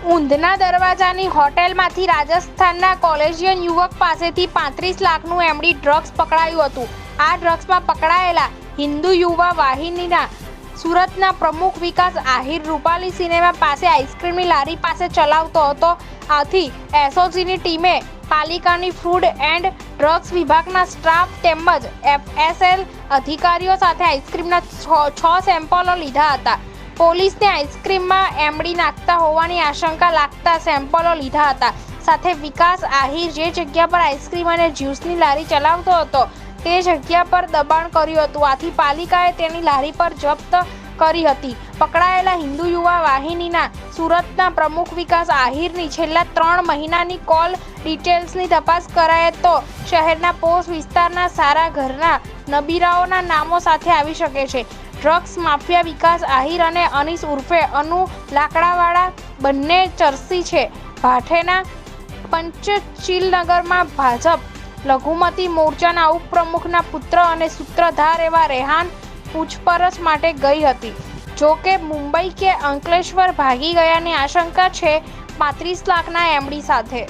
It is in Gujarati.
ઊંધના દરવાજાની હોટેલમાંથી રાજસ્થાનના કોલેજિયન યુવક પાસેથી 35 લાખનું એમડી ડ્રગ્સ પકડાયું હતું। આ ડ્રગ્સમાં પકડાયેલા હિન્દુ યુવા વાહિનીના સુરતના પ્રમુખ વિકાસ આહિર રૂપાલી સિનેમા પાસે આઈસ્ક્રીમની લારી પાસે ચલાવતો હતો। આથી એસઓજીની ટીમે પાલિકાની ફૂડ એન્ડ ડ્રગ્સ વિભાગના સ્ટાફ તેમજ એફએસએલ અધિકારીઓ સાથે આઈસ્ક્રીમના 6 સેમ્પલો લીધા હતા। પોલીસને આઈસ્ક્રીમમાં એમડી નાખતા હોવાની આશંકા લાગતા સેમ્પલો લીધા હતા। સાથે વિકાસ આહિર જે જગ્યા પર આઈસ્ક્રીમ અને જ્યુસની લારી ચલાવતો હતો તે જગ્યા પર દબાણ કર્યું હતું। આથી પાલિકાએ તેની લારી પર જપ્ત કરી હતી। પકડાયેલા હિન્દુ યુવા વાહિનીના સુરતના પ્રમુખ વિકાસ આહિરની છેલ્લા 3 મહિનાની કોલ ડિટેલ્સની તપાસ કરાય તો શહેરના પોશ વિસ્તારના સારા ઘરના નબીરાઓના નામો સાથે આવી શકે છે। ડ્રગ્સ માફિયા વિકાસ આહિર અને અનીસ ઉર્ફે અનુ લાકડાવાળા બંને ચરસી છે। ભાઠેના પંચશીલનગરમાં ભાજપ લઘુમતી મોરચાના ઉપપ્રમુખના પુત્ર અને સૂત્રધાર એવા રેહાન પૂછપરછ માટે ગઈ હતી। જો કે મુંબઈ કે અંકલેશ્વર ભાગી ગયાની આશંકા છે 35 લાખના એમડી સાથે।